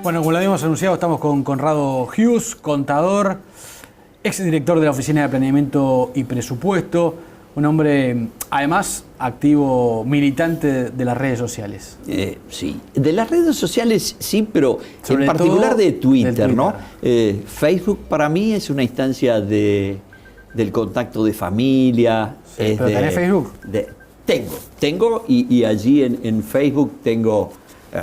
Bueno, como lo habíamos anunciado, estamos con Conrado Hughes, contador, exdirector de la Oficina de Planeamiento y Presupuesto, un hombre, además, activo militante de las redes sociales. Sí, de las redes sociales sí, pero Sobre en particular todo de Twitter, del ¿no? Facebook para mí es una instancia del contacto de familia. Sí, ¿pero tenés Facebook? Tengo y allí en Facebook tengo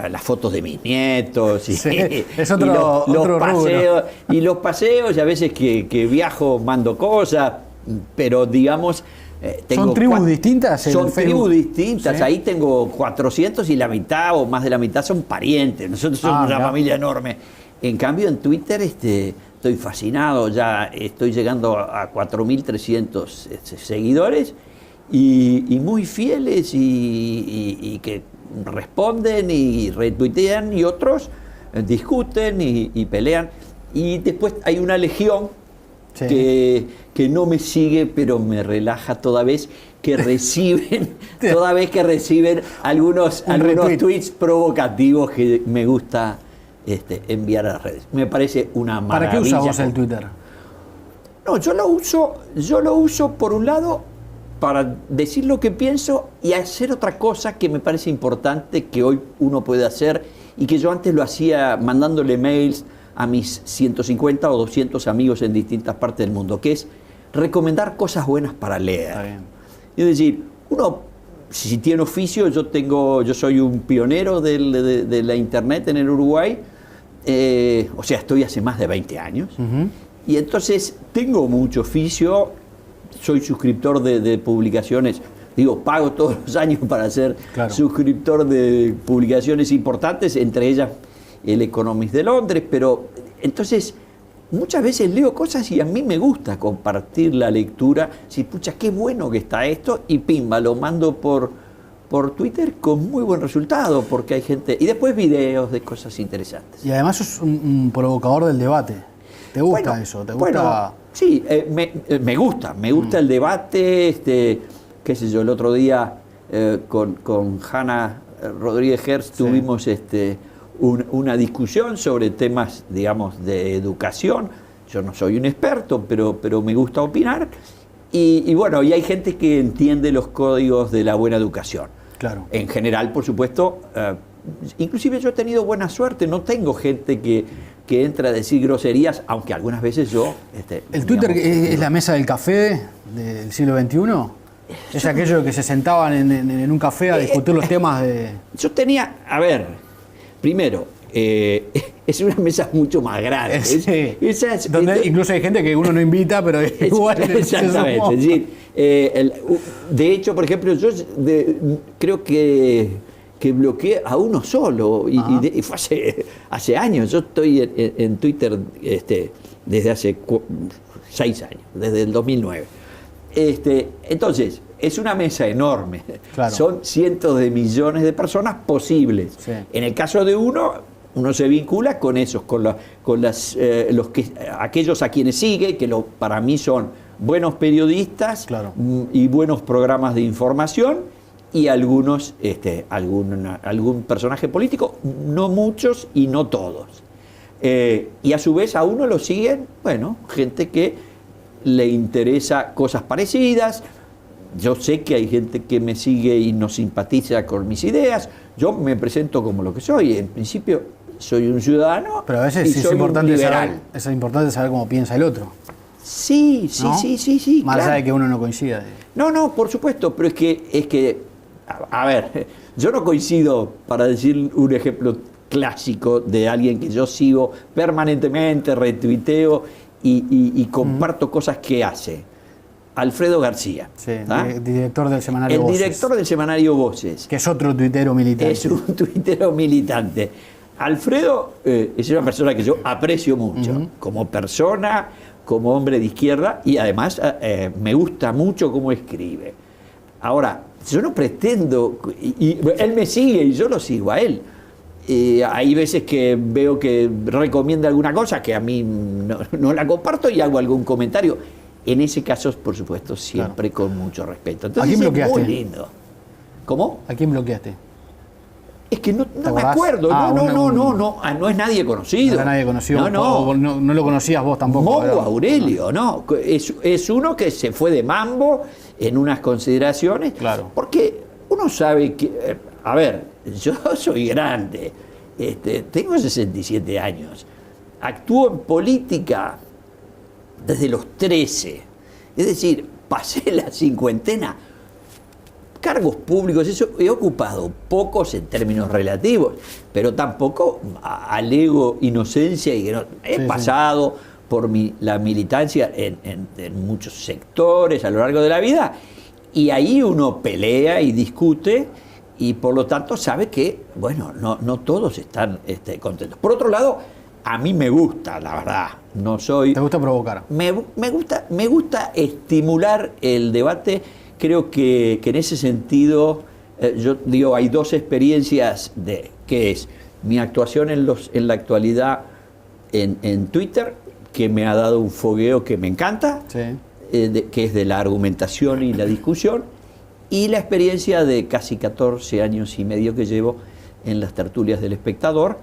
las fotos de mis nietos y, sí, es otro, y otro paseos, y los paseos, y a veces que viajo mando cosas, pero digamos ¿Son tribus distintas? Son tribus distintas. ¿Sí? Ahí tengo 400 y la mitad o más de la mitad son parientes. Nosotros somos una familia enorme. En cambio, en Twitter estoy fascinado. Ya estoy llegando a 4.300 seguidores y muy fieles y que responden y retuitean, y otros discuten y pelean. Y después hay una legión que no me sigue, pero me relaja toda vez que reciben algunos tweets provocativos que me gusta enviar a las redes. Me parece una maravilla. ¿Para qué usas vos el Twitter? No, yo lo uso por un lado para decir lo que pienso y hacer otra cosa que me parece importante que hoy uno puede hacer y que yo antes lo hacía mandándole mails a mis 150 o 200 amigos en distintas partes del mundo, que es recomendar cosas buenas para leer. Está bien. Es decir, uno, si tiene oficio, yo soy un pionero de la internet en el Uruguay, o sea, estoy hace más de 20 años, y entonces tengo mucho oficio, soy suscriptor de publicaciones, pago todos los años para ser suscriptor de publicaciones importantes, entre ellas el Economist de Londres, pero entonces muchas veces leo cosas y a mí me gusta compartir la lectura, si pucha, qué bueno que está esto, y pimba, lo mando por Twitter con muy buen resultado, porque hay gente, y después videos de cosas interesantes. Y además sos un provocador del debate. ¿Te gusta eso? ¿Te gusta? Bueno, sí, me gusta el debate, qué sé yo, el otro día con Hanna Rodríguez Hertz tuvimos una discusión sobre temas, digamos, de educación. Yo no soy un experto, pero me gusta opinar. Y bueno, y hay gente que entiende los códigos de la buena educación. Claro. En general, por supuesto, inclusive yo he tenido buena suerte. No tengo gente que entra a decir groserías, aunque algunas veces yo... ¿El Twitter es la mesa del café del siglo XXI? ¿Es aquello que se sentaban en un café a discutir los temas de...? Yo tenía... A ver, primero, es una mesa mucho más grande. Sí. Donde incluso hay gente que uno no invita, pero igual... Exactamente. Es decir, de hecho, por ejemplo, yo creo que bloqueé a uno solo, y fue hace años. Yo estoy en Twitter desde hace 6 años, desde el 2009. Entonces, es una mesa enorme. Claro. Son cientos de millones de personas posibles. Sí. En el caso de uno se vincula con esos, aquellos a quienes sigue, que para mí son buenos periodistas, y buenos programas de información, y algunos, algún personaje político, no muchos y no todos. Y a su vez a uno lo siguen, bueno, gente que le interesa cosas parecidas. Yo sé que hay gente que me sigue y no simpatiza con mis ideas. Yo me presento como lo que soy. En principio soy un ciudadano. Pero a veces es importante saber cómo piensa el otro. Sí, ¿no? sí. Más allá de que uno no coincida. No, por supuesto, pero es que a ver, yo no coincido, para decir un ejemplo clásico de alguien que yo sigo permanentemente, retuiteo y comparto cosas que hace. Alfredo García. Sí, director del semanario Voces. El director del semanario Voces. Que es otro tuitero militante. Es un tuitero militante. Alfredo es una persona que yo aprecio mucho, como persona, como hombre de izquierda, y además me gusta mucho cómo escribe. Ahora, yo no pretendo, y él me sigue y yo lo sigo a él. Hay veces que veo que recomienda alguna cosa que a mí no la comparto y hago algún comentario. En ese caso, por supuesto, siempre con mucho respeto. ¿A Entonces, quién es bloqueaste? muy lindo. ¿Cómo? ¿A quién bloqueaste? Es que no me acordás? acuerdo. No es nadie conocido. No era nadie conocido. No lo conocías vos tampoco. Mongo Aurelio, no. Es uno que se fue de mambo en unas consideraciones. Claro. Porque uno sabe que, a ver, yo soy grande, tengo 67 años, actúo en política desde los 13, es decir, pasé la cincuentena, cargos públicos, eso he ocupado pocos en términos relativos, pero tampoco alego inocencia y que no, he pasado por la militancia en muchos sectores a lo largo de la vida, y ahí uno pelea y discute, y por lo tanto sabe que, bueno, no todos están contentos. Por otro lado, a mí me gusta, la verdad, no soy... ¿Te gusta provocar? Me gusta estimular el debate. Creo que en ese sentido, yo digo, hay dos experiencias que es mi actuación en la actualidad en Twitter, que me ha dado un fogueo que me encanta, que es de la argumentación y la discusión, y la experiencia de casi 14 años y medio que llevo en las tertulias del Espectador,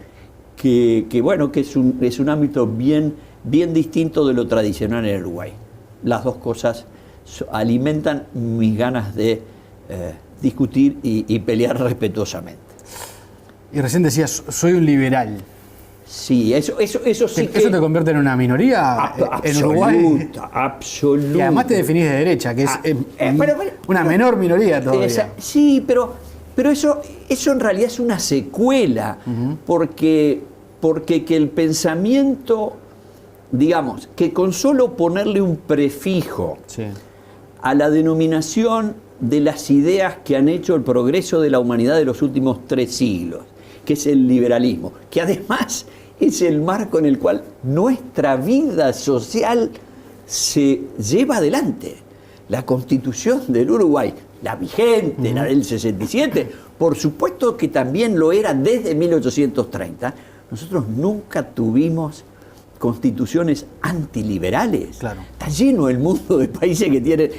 que es un ámbito bien distinto de lo tradicional en el Uruguay. Las dos cosas alimentan mis ganas de discutir y pelear respetuosamente. Y recién decías, soy un liberal. Sí, eso sí que... ¿Eso te convierte en una minoría en Uruguay? Absoluta. Y además te definís de derecha, que es una menor minoría todavía. Sí, pero eso en realidad es una secuela, porque que el pensamiento, digamos, que con solo ponerle un prefijo a la denominación de las ideas que han hecho el progreso de la humanidad de los últimos 3 siglos, que es el liberalismo, que además es el marco en el cual nuestra vida social se lleva adelante. La Constitución del Uruguay, la vigente, la del 67, por supuesto que también lo era desde 1830. Nosotros nunca tuvimos constituciones antiliberales. Claro. Está lleno el mundo de países que tienen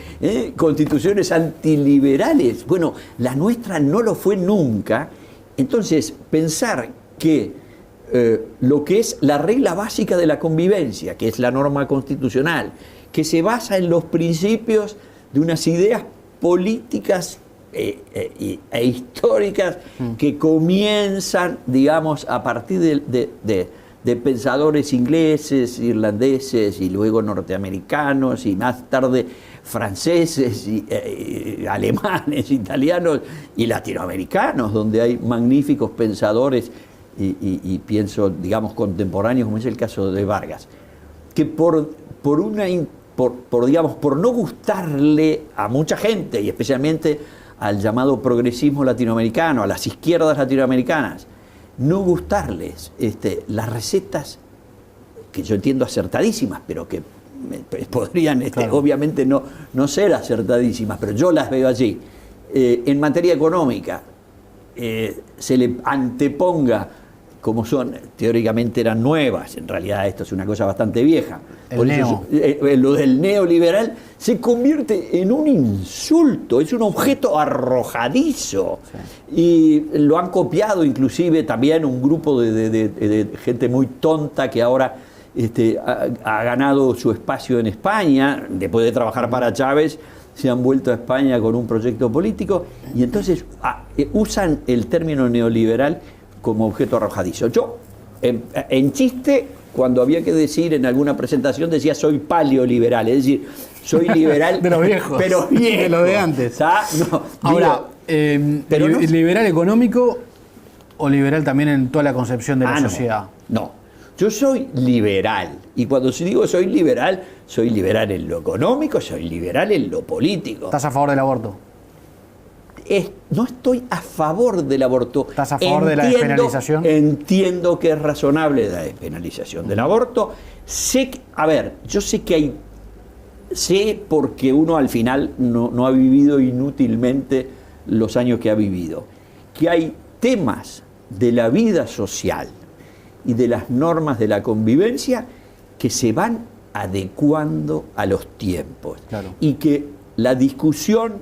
constituciones antiliberales. Bueno, la nuestra no lo fue nunca. Entonces, pensar que lo que es la regla básica de la convivencia, que es la norma constitucional, que se basa en los principios de unas ideas políticas e históricas que comienzan, digamos, a partir de pensadores ingleses, irlandeses y luego norteamericanos y más tarde franceses y alemanes, italianos y latinoamericanos, donde hay magníficos pensadores y pienso, digamos, contemporáneos, como es el caso de Vargas, que por no gustarle a mucha gente y especialmente al llamado progresismo latinoamericano, a las izquierdas latinoamericanas, no gustarles las recetas que yo entiendo acertadísimas, pero que podrían obviamente no ser acertadísimas, pero yo las veo allí. En materia económica se le anteponga, como teóricamente eran nuevas, en realidad esto es una cosa bastante vieja. Lo del neoliberal se convierte en un insulto, es un objeto arrojadizo. Y lo han copiado inclusive también un grupo de gente muy tonta que ahora ha ganado su espacio en España, después de trabajar para Chávez, se han vuelto a España con un proyecto político y entonces usan el término neoliberal como objeto arrojadizo. Yo, en chiste, cuando había que decir en alguna presentación, decía soy paleoliberal, es decir, soy liberal de los viejos, pero viejo, de lo de antes. No, ahora, pero ¿liberal económico o liberal también en toda la concepción de la sociedad? No, yo soy liberal, y cuando digo soy liberal en lo económico, soy liberal en lo político. ¿Estás a favor del aborto? No estoy a favor del aborto. ¿Estás a favor de la despenalización? Entiendo que es razonable la despenalización del aborto. Yo sé que hay... Sé porque uno al final no ha vivido inútilmente los años que ha vivido. Que hay temas de la vida social y de las normas de la convivencia que se van adecuando a los tiempos. Claro. Y que la discusión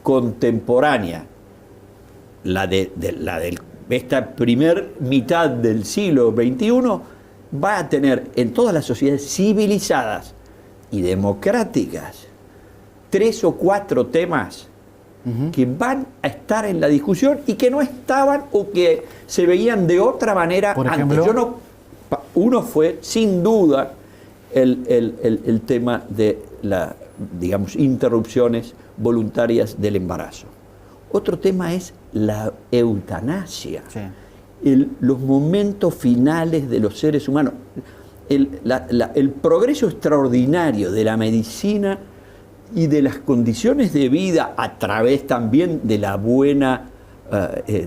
contemporánea, esta primer mitad del siglo XXI, va a tener en todas las sociedades civilizadas y democráticas 3 o 4 temas que van a estar en la discusión y que no estaban o que se veían de otra manera por antes. ejemplo, Uno fue, sin duda, el tema de las, digamos, interrupciones voluntarias del embarazo. Otro tema es la eutanasia. Sí. Los momentos finales de los seres humanos. El progreso extraordinario de la medicina y de las condiciones de vida a través también de la buena,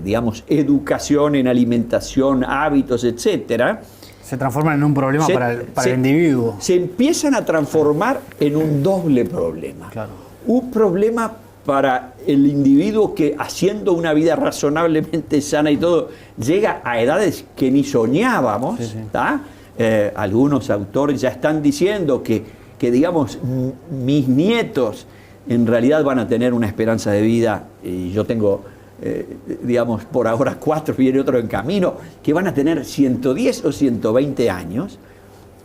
digamos, educación en alimentación, hábitos, etcétera, se transforman en un problema para el individuo. Se empiezan a transformar en un doble problema. Claro. Un problema para el individuo que, haciendo una vida razonablemente sana y todo, llega a edades que ni soñábamos. Sí, sí. Algunos autores ya están diciendo que digamos, mis nietos en realidad van a tener una esperanza de vida, y yo tengo, digamos, por ahora 4, viene otro en camino, que van a tener 110 o 120 años.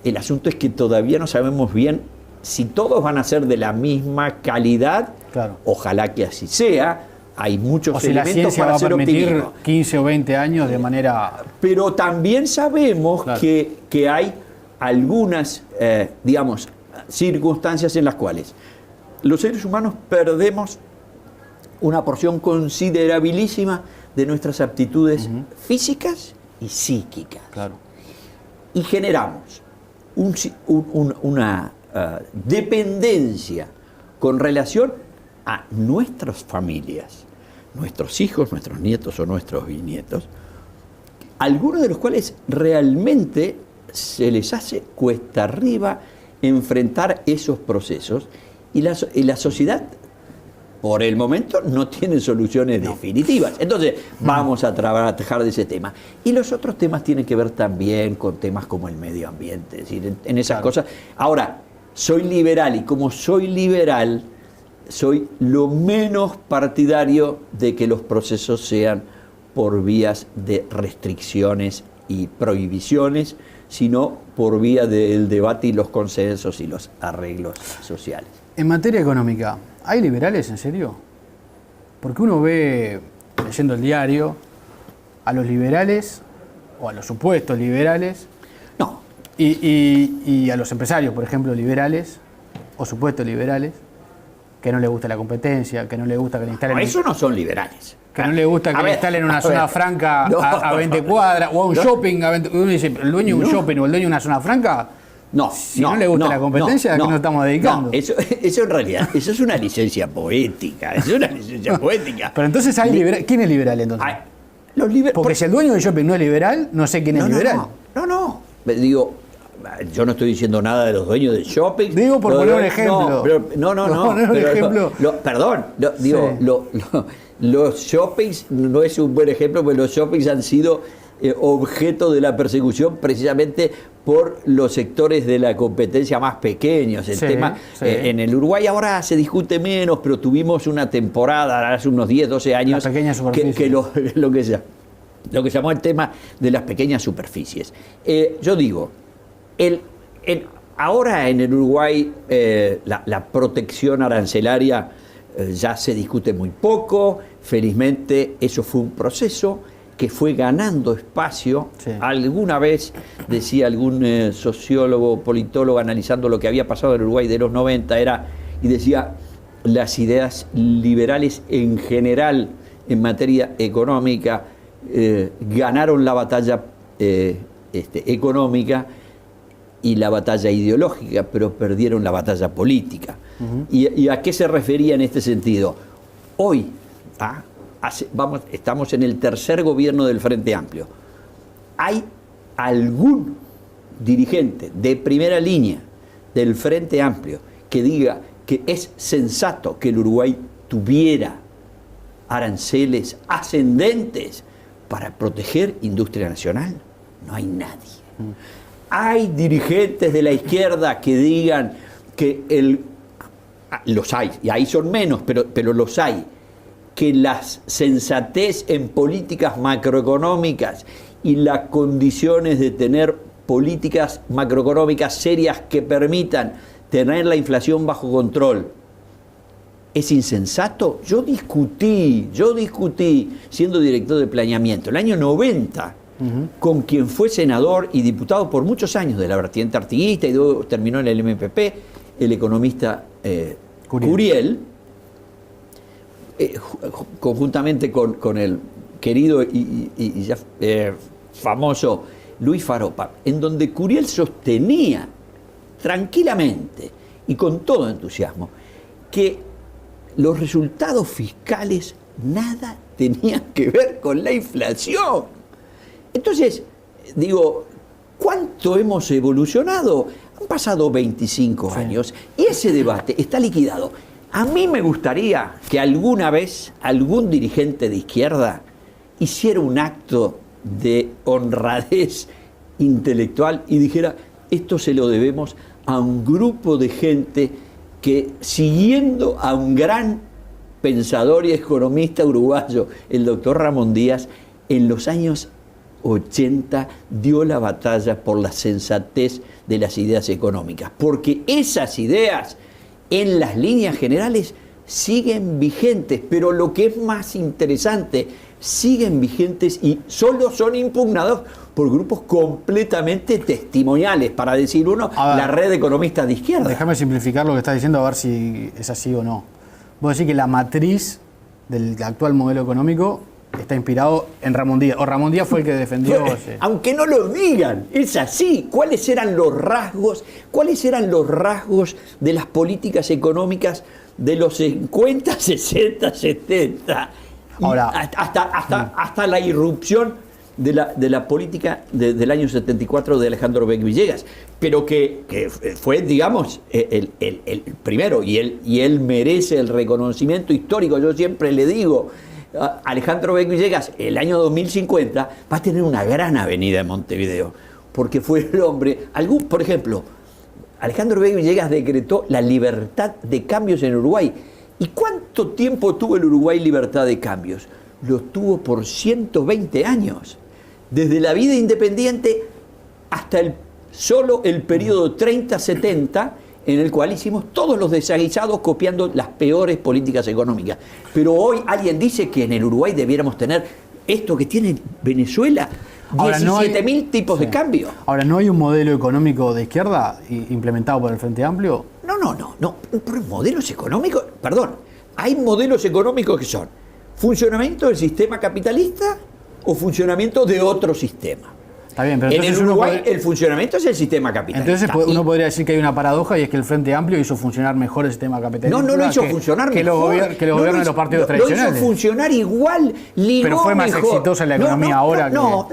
El asunto es que todavía no sabemos bien si todos van a ser de la misma calidad. Claro. Ojalá que así sea. Hay muchos o si la elementos ciencia para va a hacer permitir optimismo. 15 o 20 años de manera... Pero también sabemos, claro, que hay algunas, digamos, circunstancias en las cuales los seres humanos perdemos una porción considerabilísima de nuestras aptitudes físicas y psíquicas. Claro. Y generamos una dependencia con relación a nuestras familias, nuestros hijos, nuestros nietos o nuestros bisnietos, algunos de los cuales realmente se les hace cuesta arriba enfrentar esos procesos, y la sociedad por el momento no tiene soluciones definitivas. Entonces vamos a trabajar de ese tema. Y los otros temas tienen que ver también con temas como el medio ambiente, es decir, en esas cosas. Ahora, soy liberal, y como soy liberal, soy lo menos partidario de que los procesos sean por vías de restricciones y prohibiciones, sino por vía del debate y los consensos y los arreglos sociales. En materia económica, ¿hay liberales en serio? Porque uno ve, leyendo el diario, a los liberales, o a los supuestos liberales, No. y a los empresarios, por ejemplo, liberales, o supuestos liberales, que no les gusta la competencia, que no les gusta que le instalen... No, eso no son liberales. Que no le gusta que le instalen una zona franca No. a 20 cuadras, o a un shopping a 20... Uno dice, el dueño de un shopping o el dueño de una zona franca, si no le gusta la competencia, ¿a qué nos estamos dedicando? No, eso en realidad, eso es una licencia poética, eso es una licencia poética. Pero entonces, ¿quién es liberal entonces? Porque si el dueño del shopping no es liberal, no sé quién es liberal. No. Digo, yo no estoy diciendo nada de los dueños del shopping. Digo por poner un ejemplo. Perdón, digo, los shoppings no es un buen ejemplo, porque los shoppings han sido objeto de la persecución precisamente por los sectores de la competencia más pequeños. El tema en el Uruguay ahora se discute menos, pero tuvimos una temporada hace unos 10, 12 años que lo que se llamó el tema de las pequeñas superficies. Yo digo, ahora en el Uruguay la protección arancelaria ya se discute muy poco. Felizmente eso fue un proceso que fue ganando espacio. Sí. Alguna vez decía algún sociólogo, politólogo, analizando lo que había pasado en el Uruguay de los 90, y decía, las ideas liberales en general en materia económica ganaron la batalla económica y la batalla ideológica, pero perdieron la batalla política. ¿Y a qué se refería en este sentido? Hoy, estamos en el tercer gobierno del Frente Amplio. ¿Hay algún dirigente de primera línea del Frente Amplio que diga que es sensato que el Uruguay tuviera aranceles ascendentes para proteger industria nacional? No hay nadie. hay dirigentes de la izquierda que digan que los hay, y ahí son menos, pero los hay, que la sensatez en políticas macroeconómicas y las condiciones de tener políticas macroeconómicas serias que permitan tener la inflación bajo control es insensato? Yo discutí, siendo director de planeamiento, el año 90, con quien fue senador y diputado por muchos años de la vertiente artiguista y luego terminó en el MPP, el economista Curiel, conjuntamente con el querido y ya famoso Luis Faropa, en donde Curiel sostenía tranquilamente y con todo entusiasmo que los resultados fiscales nada tenían que ver con la inflación. Entonces, digo, ¿cuánto hemos evolucionado? Han pasado 25 años y ese debate está liquidado. A mí me gustaría que alguna vez algún dirigente de izquierda hiciera un acto de honradez intelectual y dijera, esto se lo debemos a un grupo de gente que, siguiendo a un gran pensador y economista uruguayo, el doctor Ramón Díaz, en los años 80 dio la batalla por la sensatez de las ideas económicas, porque esas ideas en las líneas generales siguen vigentes, pero lo que es más interesante, siguen vigentes y solo son impugnados por grupos completamente testimoniales, para decir uno, la red de economistas de izquierda. Déjame simplificar lo que estás diciendo, a ver si es así o no. Vos decís que la matriz del actual modelo económico está inspirado en Ramón Díaz, o Ramón Díaz fue el que defendió... Aunque no lo digan, es así. ¿Cuáles eran los rasgos de las políticas económicas de los 50, 60, 70? Ahora, hasta la irrupción de la política del año 74 de Alejandro Beck Villegas, pero que fue, digamos, el primero, y él merece el reconocimiento histórico. Yo siempre le digo, Alejandro Beck Villegas, el año 2050, va a tener una gran avenida en Montevideo, porque fue el hombre, por ejemplo, Alejandro Beck Villegas decretó la libertad de cambios en Uruguay. ¿Y cuánto tiempo tuvo el Uruguay libertad de cambios? Lo tuvo por 120 años. Desde la vida independiente hasta solo el periodo 30-70, en el cual hicimos todos los desaguisados copiando las peores políticas económicas. Pero hoy alguien dice que en el Uruguay debiéramos tener esto que tiene Venezuela, 17.000 tipos de cambio. Ahora, ¿no hay un modelo económico de izquierda implementado por el Frente Amplio? No. Pero modelos económicos, perdón, hay modelos económicos que son funcionamiento del sistema capitalista o funcionamiento de otro sistema. Está bien, pero en el Uruguay el funcionamiento es el sistema capitalista. Entonces uno podría decir que hay una paradoja, y es que el Frente Amplio hizo funcionar mejor el sistema capitalista. No lo hizo funcionar mejor. Que los gobiernos de los partidos tradicionales. Lo hizo funcionar igual, ligó pero fue más mejor. exitosa la economía ahora que... No.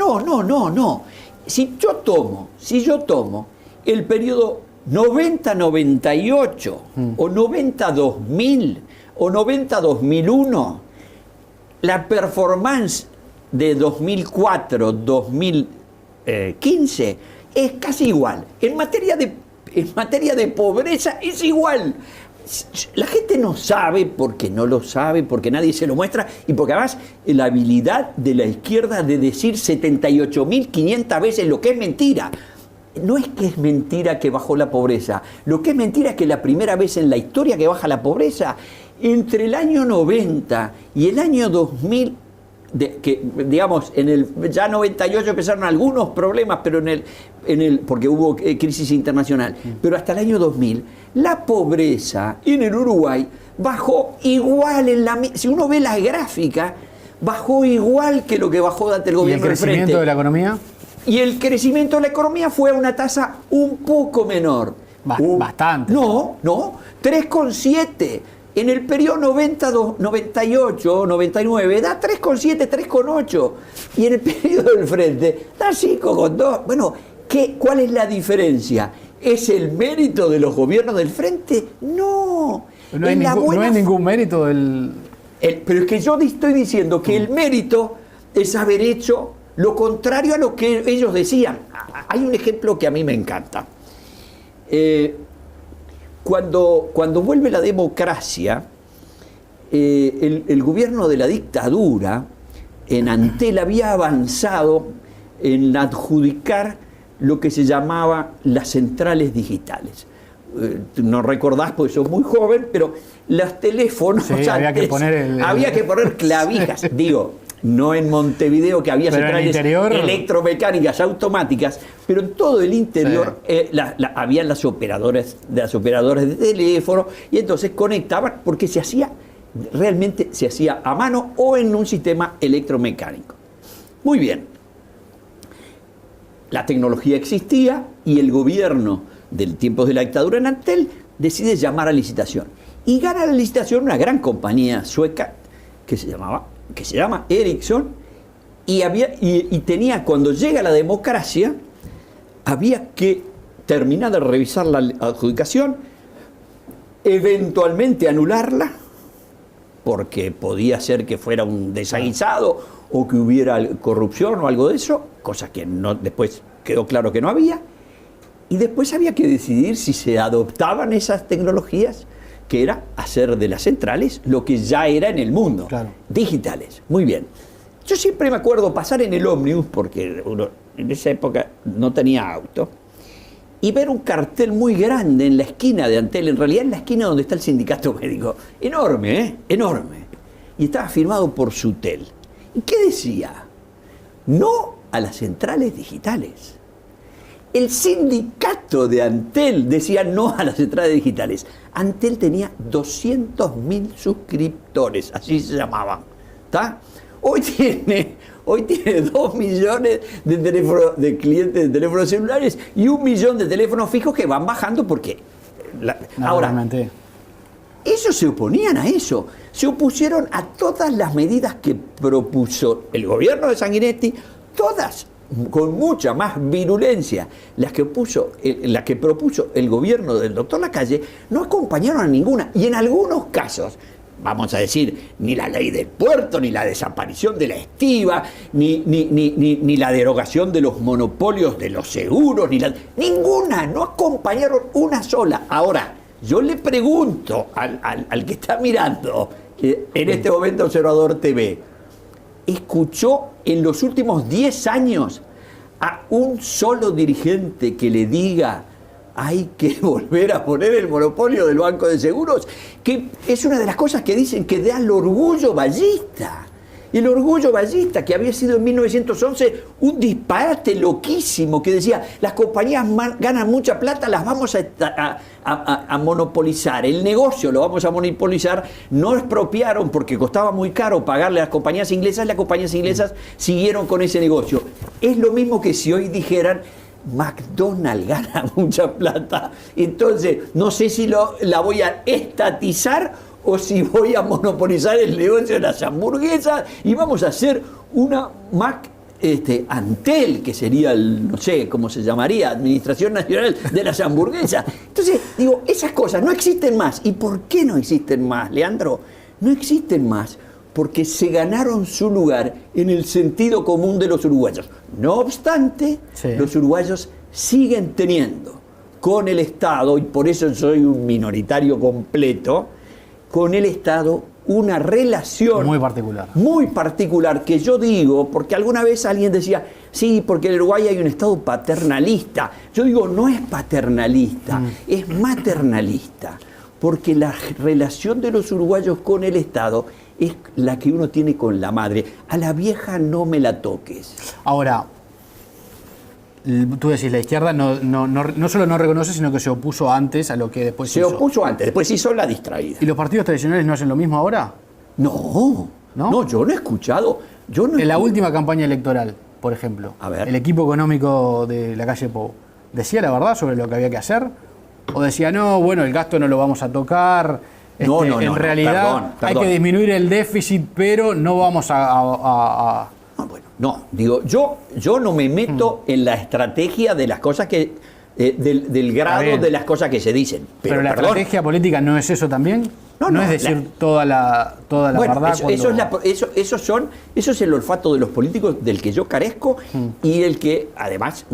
Si yo tomo el periodo 90-98 o 90-2000 o 90-2001, la performance de 2004-2015 es casi igual. En materia de pobreza es igual. La gente no sabe, porque no lo sabe, porque nadie se lo muestra, y porque además la habilidad de la izquierda de decir 78.500 veces lo que es mentira. No es que es mentira que bajó la pobreza, lo que es mentira es que la primera vez en la historia que baja la pobreza, entre el año 90 y el año 2000, que digamos, en el ya 98 empezaron algunos problemas, pero porque hubo crisis internacional, pero hasta el año 2000, la pobreza en el Uruguay bajó igual, si uno ve la gráfica, bajó igual que lo que bajó durante el gobierno del Frente. ¿Y el crecimiento de la economía? Y el crecimiento de la economía fue a una tasa un poco menor. Bastante. No, 3,7. En el periodo 98, 99, da 3,7, 3,8. Y en el periodo del Frente, da 5,2. Bueno, ¿cuál es la diferencia? ¿Es el mérito de los gobiernos del Frente? No. No hay ningún mérito del... Pero es que yo estoy diciendo que el mérito es haber hecho lo contrario a lo que ellos decían. hay un ejemplo que a mí me encanta. Cuando vuelve la democracia, el gobierno de la dictadura en Antel había avanzado en adjudicar lo que se llamaba las centrales digitales. No recordás porque sos muy joven, pero los teléfonos sí, antes, había que poner clavijas, digo, no en Montevideo que había centrales interior, electromecánicas automáticas, pero en todo el interior sí. Había las operadoras de teléfono y entonces conectaban porque realmente se hacía a mano o en un sistema electromecánico. Muy bien. La tecnología existía y el gobierno del tiempo de la dictadura en Antel decide llamar a licitación. Y gana la licitación una gran compañía sueca que se llama Ericsson y tenía, cuando llega la democracia, había que terminar de revisar la adjudicación, eventualmente anularla, porque podía ser que fuera un desaguisado o que hubiera corrupción o algo de eso, cosa que después quedó claro que no había. Y después había que decidir si se adoptaban esas tecnologías, que era hacer de las centrales lo que ya era en el mundo, claro. Digitales. Muy bien. Yo siempre me acuerdo pasar en el ómnibus, porque uno en esa época no tenía auto, y ver un cartel muy grande en la esquina de Antel, en realidad en la esquina donde está el sindicato médico. Enorme, enorme. Y estaba firmado por Sutel. ¿Y qué decía? No a las centrales digitales. El sindicato de Antel decía no a las centrales digitales. Antel tenía 200.000 suscriptores, así se llamaban. ¿Tá? Hoy tiene 2 millones de clientes de teléfonos celulares y 1 millón de teléfonos fijos que van bajando porque... Ahora, ellos se oponían a eso. Se opusieron a todas las medidas que propuso el gobierno de Sanguinetti, todas con mucha más virulencia, las que propuso el gobierno del doctor Lacalle, no acompañaron a ninguna. Y en algunos casos, vamos a decir, ni la ley del puerto, ni la desaparición de la estiba, ni la derogación de los monopolios de los seguros, ninguna, no acompañaron una sola. Ahora, yo le pregunto al que está mirando en este momento Observador TV, ¿escuchó en los últimos 10 años a un solo dirigente que le diga hay que volver a poner el monopolio del Banco de Seguros? Que es una de las cosas que dicen que da el orgullo ballista. El orgullo ballista, que había sido en 1911 un disparate loquísimo, que decía, las compañías ganan mucha plata, las vamos a monopolizar, el negocio lo vamos a monopolizar, no expropiaron porque costaba muy caro pagarle a las compañías inglesas siguieron con ese negocio. Es lo mismo que si hoy dijeran, McDonald's gana mucha plata, entonces no sé si la voy a estatizar o si voy a monopolizar el negocio de las hamburguesas y vamos a hacer una Antel, que sería no sé cómo se llamaría, Administración Nacional de las Hamburguesas. Entonces, digo, esas cosas no existen más. ¿Y por qué no existen más, Leandro? No existen más porque se ganaron su lugar en el sentido común de los uruguayos. No obstante, sí, los uruguayos siguen teniendo con el Estado, y por eso soy un minoritario completo, con el Estado una relación muy particular, que yo digo, porque alguna vez alguien decía, sí, porque en Uruguay hay un Estado paternalista. Yo digo, no es paternalista, es maternalista, porque la relación de los uruguayos con el Estado es la que uno tiene con la madre. A la vieja no me la toques. Ahora, tú decís, la izquierda no solo no reconoce, sino que se opuso antes a lo que después se hizo. Se opuso antes, después hizo la distraída. ¿Y los partidos tradicionales no hacen lo mismo ahora? No, yo no he escuchado. En la última campaña electoral, por ejemplo, el equipo económico de la calle Pou, ¿decía la verdad sobre lo que había que hacer? ¿O decía, no, bueno, el gasto no lo vamos a tocar? En realidad hay que disminuir el déficit, pero no vamos a... No, digo, yo no me meto en la estrategia de las cosas que... del grado de las cosas que se dicen. Pero la estrategia política no es eso también. No es decir toda la bueno, verdad. Eso es el olfato de los políticos del que yo carezco y el que además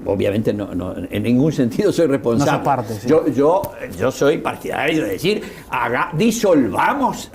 obviamente no, en ningún sentido soy responsable. No sos parte, sí. Yo soy partidario de decir, disolvamos,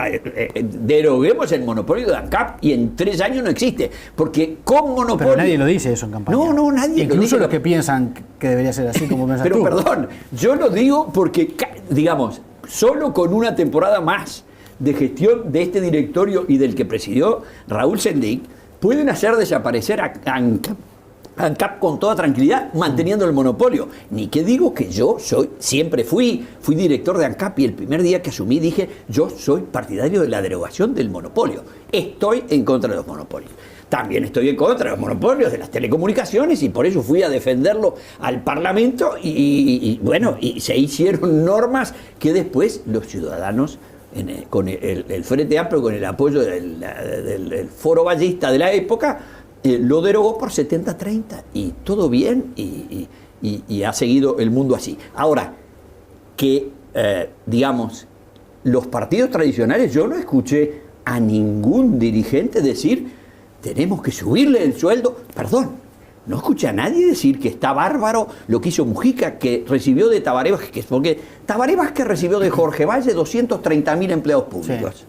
deroguemos el monopolio de ANCAP y en 3 años no existe. Porque con monopolio... Pero nadie lo dice eso en campaña. No, nadie lo dice. Incluso los que piensan que debería ser así, como piensas tú. Pero perdón, yo lo digo porque, digamos, solo con una temporada más de gestión de este directorio y del que presidió Raúl Sendic, pueden hacer desaparecer a ANCAP con toda tranquilidad, manteniendo el monopolio. Ni que digo que yo siempre fui director de ANCAP y el primer día que asumí dije, yo soy partidario de la derogación del monopolio. Estoy en contra de los monopolios. También estoy en contra de los monopolios de las telecomunicaciones y por eso fui a defenderlo al Parlamento y se hicieron normas que después los ciudadanos, con el Frente Amplio, con el apoyo del Foro Ballista de la época, lo derogó por 70-30 y todo bien y ha seguido el mundo así. Ahora, digamos, los partidos tradicionales, yo no escuché a ningún dirigente decir tenemos que subirle el sueldo. Perdón, no escuché a nadie decir que está bárbaro lo que hizo Mujica, que recibió de Tabaré Vázquez, porque Tabaré Vázquez recibió de Jorge Valle 230.000 empleados públicos.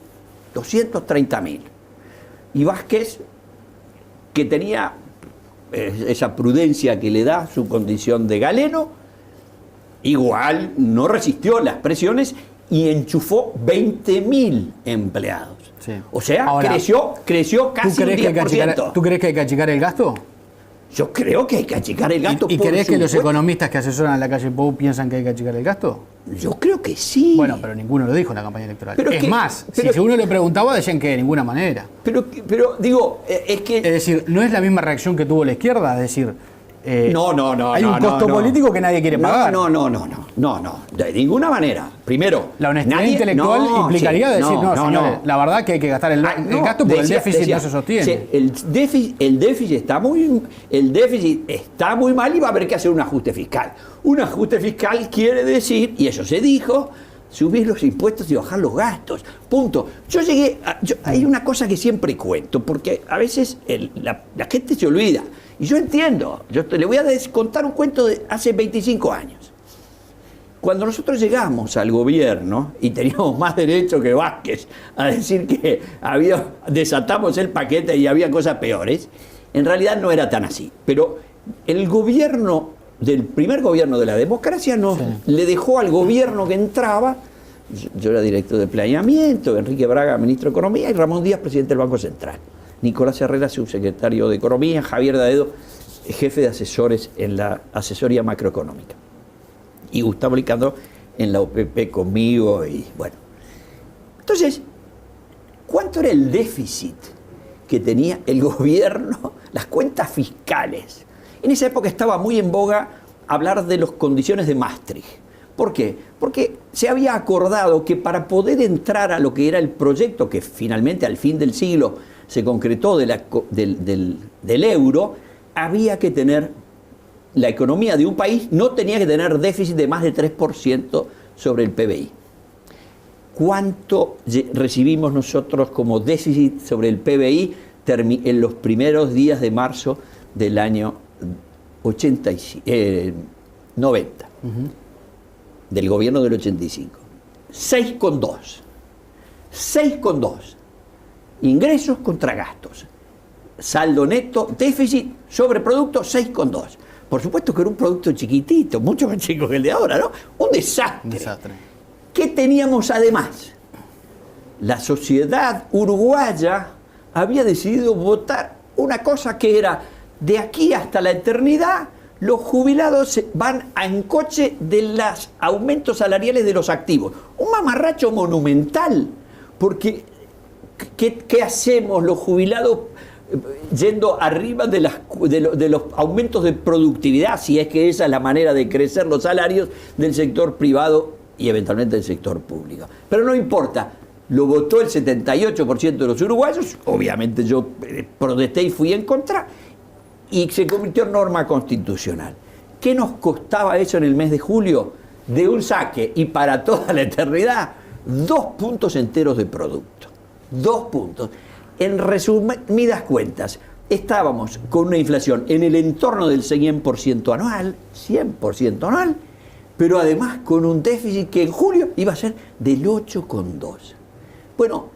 Sí. 230.000. Y Vázquez, que tenía esa prudencia que le da su condición de galeno, igual no resistió las presiones y enchufó 20.000 empleados. Sí. O sea, ahora, creció casi un 10%. ¿Tú crees que hay que achicar el gasto? Yo creo que hay que achicar el gasto. ¿Y crees que los economistas que asesoran a la calle Pou piensan que hay que achicar el gasto? Yo creo que sí. Bueno, pero ninguno lo dijo en la campaña electoral. Si uno le preguntaba, decían que de ninguna manera. Pero digo, es que... Es decir, no es la misma reacción que tuvo la izquierda, es decir... No. Hay un costo político que nadie quiere pagar. No, de ninguna manera. Primero, la honestidad intelectual implicaría decir, señores, la verdad que hay que gastar el gasto porque el déficit no se sostiene. Sí, el déficit está muy mal y va a haber que hacer un ajuste fiscal. Un ajuste fiscal quiere decir, y eso se dijo, subir los impuestos y bajar los gastos. Punto. Hay una cosa que siempre cuento, porque a veces la gente se olvida. Y yo entiendo, le voy a contar un cuento de hace 25 años. Cuando nosotros llegamos al gobierno y teníamos más derecho que Vázquez a decir que desatamos el paquete y había cosas peores, en realidad no era tan así. Pero el gobierno del primer gobierno de la democracia le dejó al gobierno que entraba, yo era director de planeamiento, Enrique Braga, ministro de Economía, y Ramón Díaz, presidente del Banco Central. Nicolás Herrera, subsecretario de Economía, Javier Daedo, jefe de asesores en la asesoría macroeconómica. Y Gustavo Licandro en la OPP conmigo y bueno. Entonces, ¿cuánto era el déficit que tenía el gobierno, las cuentas fiscales? En esa época estaba muy en boga hablar de las condiciones de Maastricht. ¿Por qué? Porque se había acordado que para poder entrar a lo que era el proyecto que finalmente al fin del siglo se concretó del euro, había que tener la economía de un país, no tenía que tener déficit de más de 3% sobre el PBI. ¿Cuánto recibimos nosotros como déficit sobre el PBI en los primeros días de marzo del año 90? Del gobierno del 85. 6,2. 6,2. Ingresos contra gastos. Saldo neto, déficit sobre producto 6,2. Por supuesto que era un producto chiquitito, mucho más chico que el de ahora, ¿no? Un desastre. ¿Qué teníamos además? La sociedad uruguaya había decidido votar una cosa que era, de aquí hasta la eternidad, los jubilados van en coche de los aumentos salariales de los activos. Un mamarracho monumental, porque ¿qué hacemos los jubilados yendo arriba de los aumentos de productividad, si es que esa es la manera de crecer los salarios del sector privado y eventualmente del sector público? Pero no importa, lo votó el 78% de los uruguayos, obviamente yo protesté y fui en contra, y se convirtió en norma constitucional. ¿Qué nos costaba eso en el mes de julio? De un saque y para toda la eternidad, 2 puntos enteros de producto. 2 puntos. En resumidas cuentas, estábamos con una inflación en el entorno del 100% anual, pero además con un déficit que en julio iba a ser del 8,2. Bueno,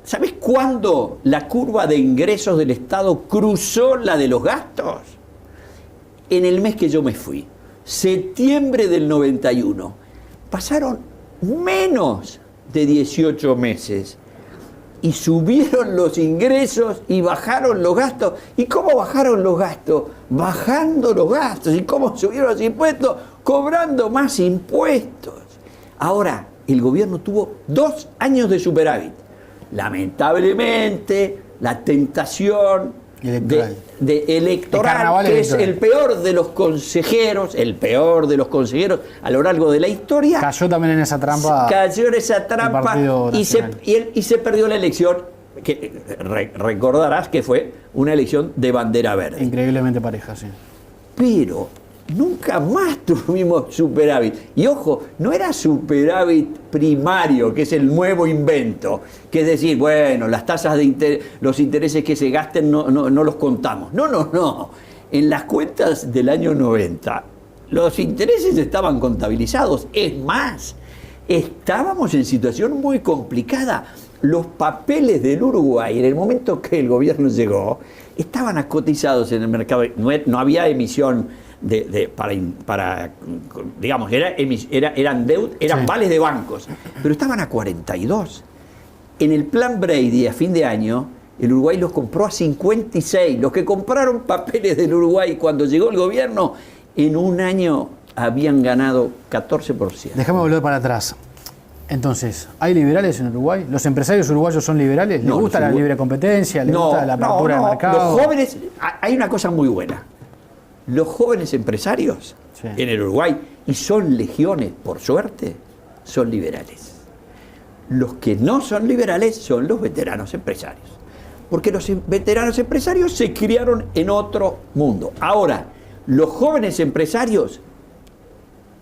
¿sabes cuándo la curva de ingresos del Estado cruzó la de los gastos? En el mes que yo me fui, septiembre del 91. Pasaron menos de 18 meses y subieron los ingresos y bajaron los gastos. ¿Y cómo bajaron los gastos? Bajando los gastos. ¿Y cómo subieron los impuestos? Cobrando más impuestos. Ahora, el gobierno tuvo 2 años de superávit. Lamentablemente, la tentación electoral, que es el peor de los consejeros, a lo largo de la historia. Cayó también en esa trampa. Cayó en esa trampa y se perdió la elección, que recordarás que fue una elección de bandera verde. Increíblemente pareja, sí. Pero nunca más tuvimos superávit. Y ojo, no era superávit primario, que es el nuevo invento, que es decir, bueno, las tasas de interés, los intereses que se gasten no los contamos. No. En las cuentas del año 90, los intereses estaban contabilizados. Es más, estábamos en situación muy complicada. Los papeles del Uruguay, en el momento que el gobierno llegó, estaban cotizados en el mercado. No había emisión para digamos, eran vales de bancos, pero estaban a 42. En el plan Brady a fin de año, el Uruguay los compró a 56. Los que compraron papeles del Uruguay cuando llegó el gobierno, en un año habían ganado 14%. Déjame volver para atrás. Entonces, ¿hay liberales en Uruguay? ¿Los empresarios uruguayos son liberales? ¿Les gusta la libre competencia? ¿Les gusta la apertura de mercado? Los jóvenes, hay una cosa muy buena. Los jóvenes empresarios en el Uruguay, y son legiones, por suerte, son liberales. Los que no son liberales son los veteranos empresarios. Porque los veteranos empresarios se criaron en otro mundo. Ahora, los jóvenes empresarios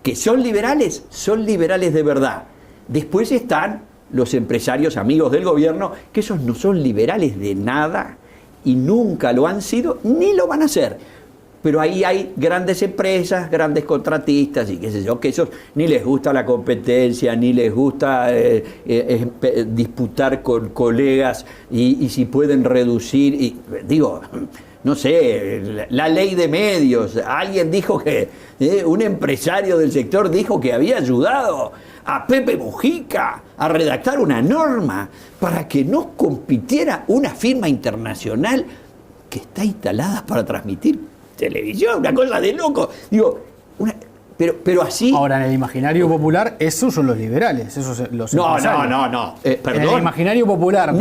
que son liberales de verdad. Después están los empresarios amigos del gobierno, que esos no son liberales de nada y nunca lo han sido ni lo van a ser. Pero ahí hay grandes empresas, grandes contratistas y qué sé yo, que esos ni les gusta la competencia, ni les gusta disputar con colegas y si pueden reducir. Y, digo, no sé, la ley de medios. Alguien dijo que, un empresario del sector dijo que había ayudado a Pepe Mujica a redactar una norma para que no compitiera una firma internacional que está instalada para transmitir televisión, una cosa de loco. Digo, pero así. Ahora, en el imaginario popular, esos son los liberales, esos los empresarios. No. Perdón. En el imaginario popular.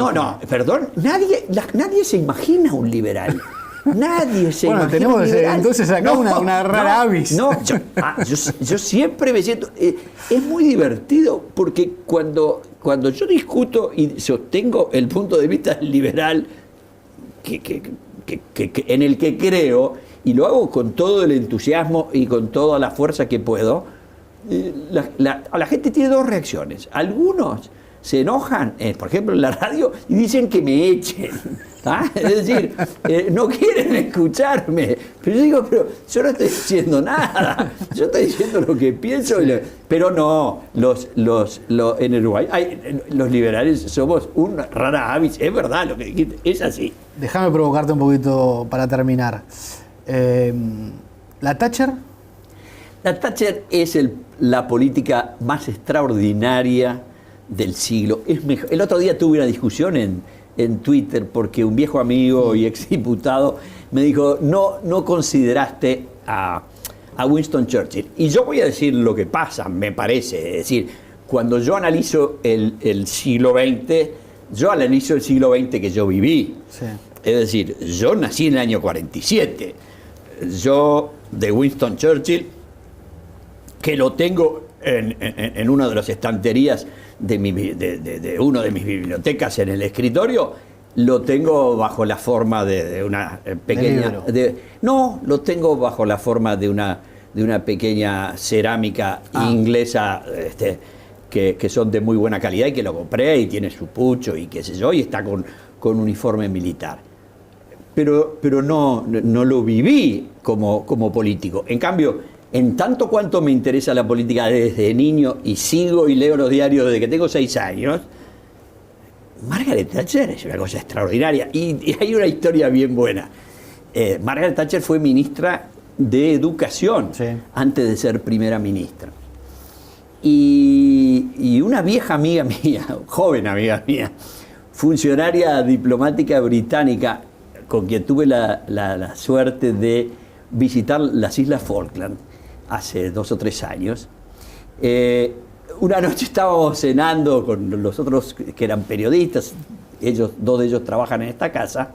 Perdón. Nadie se imagina un liberal. Nadie se imagina tenemos un liberal. Entonces acá una rara avis. Yo siempre me siento. Es muy divertido porque cuando yo discuto y sostengo el punto de vista liberal en el que creo, y lo hago con todo el entusiasmo y con toda la fuerza que puedo, la gente tiene 2 reacciones. Algunos se enojan, por ejemplo en la radio, y dicen que me echen. Es decir, no quieren escucharme. Pero yo digo, yo no estoy diciendo nada. Yo estoy diciendo lo que pienso. Pero no, en Uruguay los liberales somos una rara avis. Es verdad lo que dijiste, es así. Déjame provocarte un poquito para terminar. ¿La Thatcher? La Thatcher es la política más extraordinaria del siglo. Es mejor. El otro día tuve una discusión en Twitter porque un viejo amigo y exdiputado me dijo, no consideraste a Winston Churchill. Y yo voy a decir lo que pasa, me parece. Es decir, cuando yo analizo el siglo XX, yo analizo el siglo XX que yo viví. Sí. Es decir, yo nací en el año 47. Yo, de Winston Churchill, que lo tengo en una de las estanterías de una de mis bibliotecas en el escritorio, lo tengo bajo la forma de una pequeña... lo tengo bajo la forma de una pequeña cerámica inglesa que son de muy buena calidad y que lo compré y tiene su pucho y qué sé yo, y está con uniforme militar. Pero no lo viví como político. En cambio, en tanto cuanto me interesa la política desde niño y sigo y leo los diarios desde que tengo 6 años, Margaret Thatcher es una cosa extraordinaria. Y hay una historia bien buena. Margaret Thatcher fue ministra de Educación antes de ser primera ministra. Y una vieja amiga mía, joven amiga mía, funcionaria diplomática británica, con quien tuve la suerte de visitar las Islas Falkland hace 2 o 3 años, una noche estábamos cenando con los otros que eran periodistas, 2 de ellos trabajan en esta casa,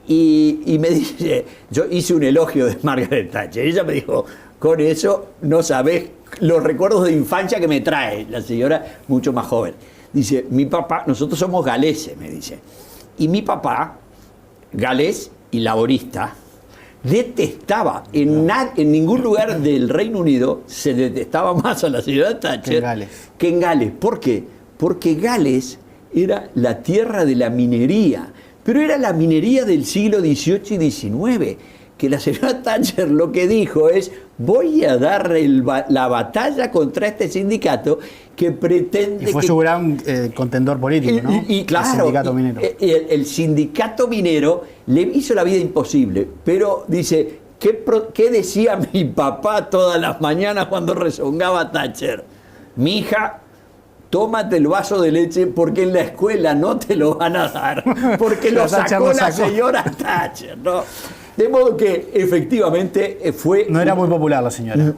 y me dice, yo hice un elogio de Margaret Thatcher, ella me dijo, con eso no sabés los recuerdos de infancia que me trae la señora mucho más joven. Dice, mi papá, nosotros somos galeses, me dice, y mi papá, galés y laborista, detestaba, en ningún lugar del Reino Unido se detestaba más a la señora Thatcher que en Gales. ¿Por qué? Porque Gales era la tierra de la minería, pero era la minería del siglo XVIII y XIX, que la señora Thatcher lo que dijo es, voy a dar la batalla contra este sindicato que pretende... Y fue su gran contendor político, ¿no? Y claro, el sindicato minero. El sindicato minero le hizo la vida imposible, pero dice, ¿qué decía mi papá todas las mañanas cuando rezongaba Thatcher? Mi hija, tómate el vaso de leche porque en la escuela no te lo van a dar, porque lo sacó la señora Thatcher, ¿no? De modo que efectivamente fue... No era muy popular la señora.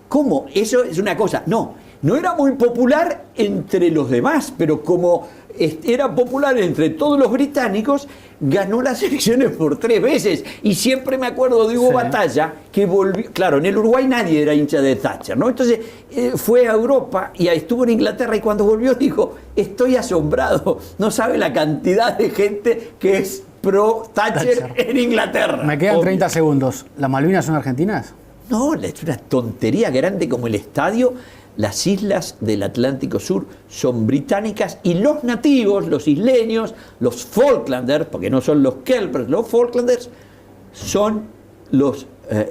¿Cómo? Eso es una cosa. No era muy popular entre los demás, pero como era popular entre todos los británicos, ganó las elecciones por 3 veces. Y siempre me acuerdo de Hugo Batalla, que volvió... Claro, en el Uruguay nadie era hincha de Thatcher, ¿no? Entonces fue a Europa y estuvo en Inglaterra y cuando volvió dijo, estoy asombrado, no sabe la cantidad de gente que es pro Thatcher en Inglaterra. Me quedan 30 segundos. ¿Las Malvinas son argentinas? No, es una tontería grande como el estadio. Las islas del Atlántico Sur son británicas y los nativos, los isleños, los Falklanders, porque no son los Kelpers, los Falklanders, son los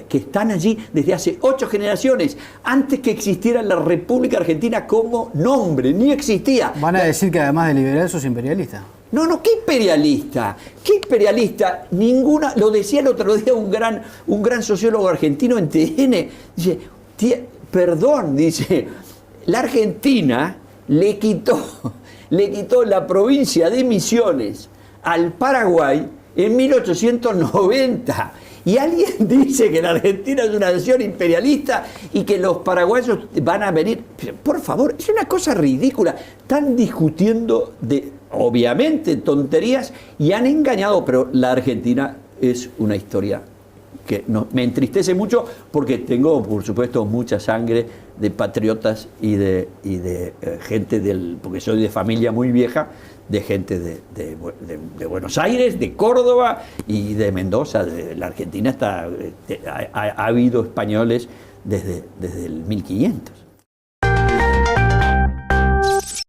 que están allí desde hace 8 generaciones, antes que existiera la República Argentina como nombre, ni existía. ¿Van a decir que además de liberal sos imperialista? No, ¿qué imperialista? ¿Qué imperialista? Ninguna, lo decía el otro día un gran sociólogo argentino en TN, dice, perdón, dice, la Argentina le quitó la provincia de Misiones al Paraguay en 1890. Y alguien dice que la Argentina es una nación imperialista y que los paraguayos van a venir. Por favor, es una cosa ridícula. Están discutiendo de, obviamente, tonterías y han engañado, pero la Argentina es una historia que me entristece mucho porque tengo, por supuesto, mucha sangre de patriotas y de gente porque soy de familia muy vieja, de gente de Buenos Aires, de Córdoba y de Mendoza. La Argentina ha habido españoles desde el 1500.